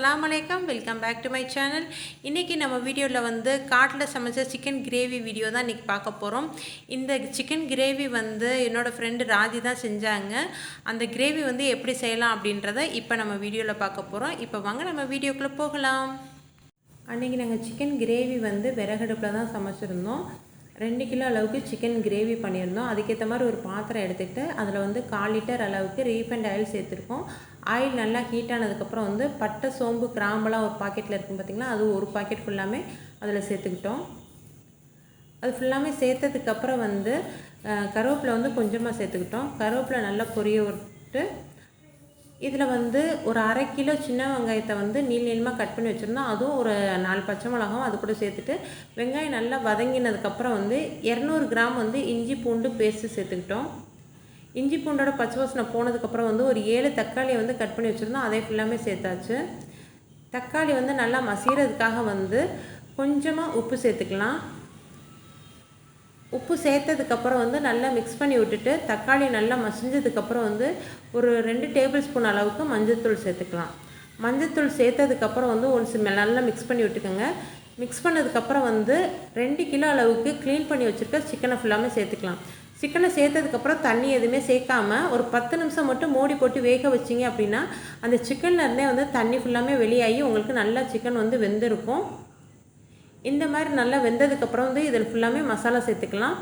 அஸ்ஸலாமு அலைக்கும். Welcome back to my channel. இன்றைக்கி நம்ம வீடியோவில் வந்து காட்டில் சமைச்ச சிக்கன் கிரேவி வீடியோ தான் இன்றைக்கி பார்க்க போகிறோம். இந்த சிக்கன் கிரேவி வந்து என்னோடய ஃப்ரெண்டு ராஜி தான் செஞ்சாங்க. அந்த கிரேவி வந்து எப்படி செய்யலாம் அப்படின்றத இப்போ நம்ம வீடியோவில் பார்க்க போகிறோம். இப்போ வாங்க நம்ம வீடியோக்குள்ளே போகலாம். அன்றைக்கி நாங்கள் சிக்கன் கிரேவி வந்து விறகடுப்பில் தான் சமைச்சிருந்தோம். 2 கிலோ அளவுக்கு சிக்கன் கிரேவி பண்ணியிருந்தோம். அதுக்கேற்ற மாதிரி ஒரு பாத்திரம் எடுத்துக்கிட்டு அதில் வந்து 1/4 லிட்டர் அளவுக்கு ரீஃபைண்ட் ஆயில் சேர்த்துருக்கோம். ஆயில் நல்லா ஹீட் ஆனதுக்கப்புறம் வந்து பட்டை, சோம்பு, கிராம்பெல்லாம் ஒரு பாக்கெட்டில் இருக்கும் பார்த்திங்களா, அது ஒரு பாக்கெட் ஃபுல்லாமே அதில் சேர்த்துக்கிட்டோம். அது ஃபுல்லாமே சேர்த்ததுக்கப்புறம் வந்து கருவேப்பிலை வந்து கொஞ்சமாக சேர்த்துக்கிட்டோம். கருவேப்பிலை நல்லா பொரிய விட்டு இதில் வந்து ஒரு 1/2 கிலோ சின்ன வெங்காயத்தை வந்து நீளமாக கட் பண்ணி வச்சுருந்தோம். அதுவும் ஒரு 4 பச்சை மிளகாவும் அது கூட சேர்த்துட்டு வெங்காயம் நல்லா வதங்கினதுக்கப்புறம் வந்து 200 கிராம் வந்து இஞ்சி பூண்டு பேஸ்ட்டு சேர்த்துக்கிட்டோம். இஞ்சி பூண்டோட பச்சை வாசனை போனதுக்கப்புறம் வந்து ஒரு 7 தக்காளியை வந்து கட் பண்ணி வச்சுருந்தோம். அதே ஃபுல்லாமே சேர்த்தாச்சு. தக்காளி வந்து நல்லா மசிகிறதுக்காக வந்து கொஞ்சமாக உப்பு சேர்த்துக்கலாம். உப்பு சேர்த்ததுக்கப்புறம் வந்து நல்லா மிக்ஸ் பண்ணி விட்டுட்டு தக்காளி நல்லா மசிஞ்சதுக்கப்புறம் வந்து ஒரு 2 டேபிள் ஸ்பூன் அளவுக்கு மஞ்சள்தூள் சேர்த்துக்கலாம். மஞ்சள்தூள் சேர்த்ததுக்கப்புறம் வந்து நல்லா மிக்ஸ் பண்ணி விட்டுக்கோங்க. மிக்ஸ் பண்ணதுக்கப்புறம் வந்து 2 கிலோ அளவுக்கு க்ளீன் பண்ணி வச்சுருக்க சிக்கனை ஃபுல்லாமே சேர்த்துக்கலாம். சிக்கனை சேர்த்ததுக்கப்புறம் தண்ணி எதுவுமே சேர்க்காமல் ஒரு 10 நிமிஷம் மட்டும் மூடி போட்டு வேக வச்சிங்க அப்படின்னா அந்த சிக்கன்லேருந்தே வந்து தண்ணி ஃபுல்லாமே வெளியாகி உங்களுக்கு நல்லா சிக்கன் வந்து வெந்திருக்கும். இந்த மாதிரி நல்லா வெந்ததுக்கப்புறம் வந்து இதில் ஃபுல்லாமே மசாலா சேர்த்துக்கலாம்.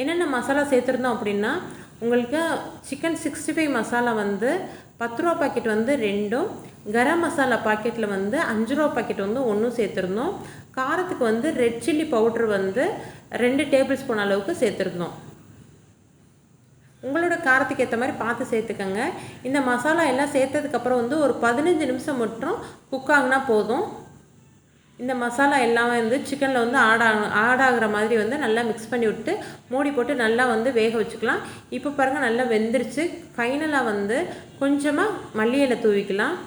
என்னென்ன மசாலா சேர்த்துருந்தோம் அப்படின்னா உங்களுக்கு சிக்கன் 65 மசாலா வந்து 10 ரூபா பாக்கெட் வந்து 2, கரம் மசாலா பாக்கெட்டில் வந்து 5 ரூபா பாக்கெட் வந்து 1 சேர்த்துருந்தோம். காரத்துக்கு வந்து ரெட் சில்லி பவுட்ரு வந்து 2 டேபிள் ஸ்பூன் அளவுக்கு சேர்த்துருந்தோம். உங்களோட காரத்துக்கு ஏற்ற மாதிரி பார்த்து சேர்த்துக்கோங்க. இந்த மசாலா எல்லாம் சேர்த்ததுக்கப்புறம் வந்து ஒரு 15 நிமிஷம் மட்டும் குக் ஆகினா போதும். இந்த மசாலா எல்லாமே வந்து சிக்கனில் வந்து ஆட் ஆகிற மாதிரி வந்து நல்லா மிக்ஸ் பண்ணி விட்டு மூடி போட்டு நல்லா வந்து வேக வச்சுக்கலாம். இப்போ பாருங்கள் நல்லா வெந்துருச்சு. ஃபைனலாக வந்து கொஞ்சமாக மல்லி இலை தூவிக்கலாம்.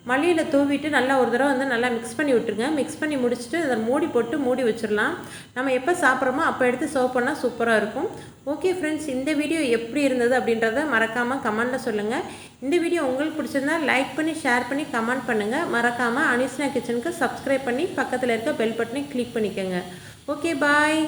மல்லி இலை தூவிட்டு நல்லா ஒரு தடவை வந்து நல்லா மிக்ஸ் பண்ணி விட்டுருங்க. மிக்ஸ் பண்ணி முடிச்சுட்டு அதை மூடி போட்டு மூடி வச்சிடலாம். நம்ம எப்போ சாப்பிட்றோமோ அப்போ எடுத்து சர்வ் பண்ணால் சூப்பராக இருக்கும். ஓகே ஃப்ரெண்ட்ஸ், இந்த வீடியோ எப்படி இருந்தது அப்படின்றத மறக்காமல் கமெண்ட்டில் சொல்லுங்கள். இந்த வீடியோ உங்களுக்கு பிடிச்சிருந்தா லைக் பண்ணி ஷேர் பண்ணி கமெண்ட் பண்ணுங்கள். மறக்காமல் அனிஷ்னா கிச்சனுக்கு சப்ஸ்கிரைப் பண்ணி பக்கத்தில் இருக்க பெல் பட்டனை கிளிக் பண்ணிக்கோங்க. ஓகே, பாய்.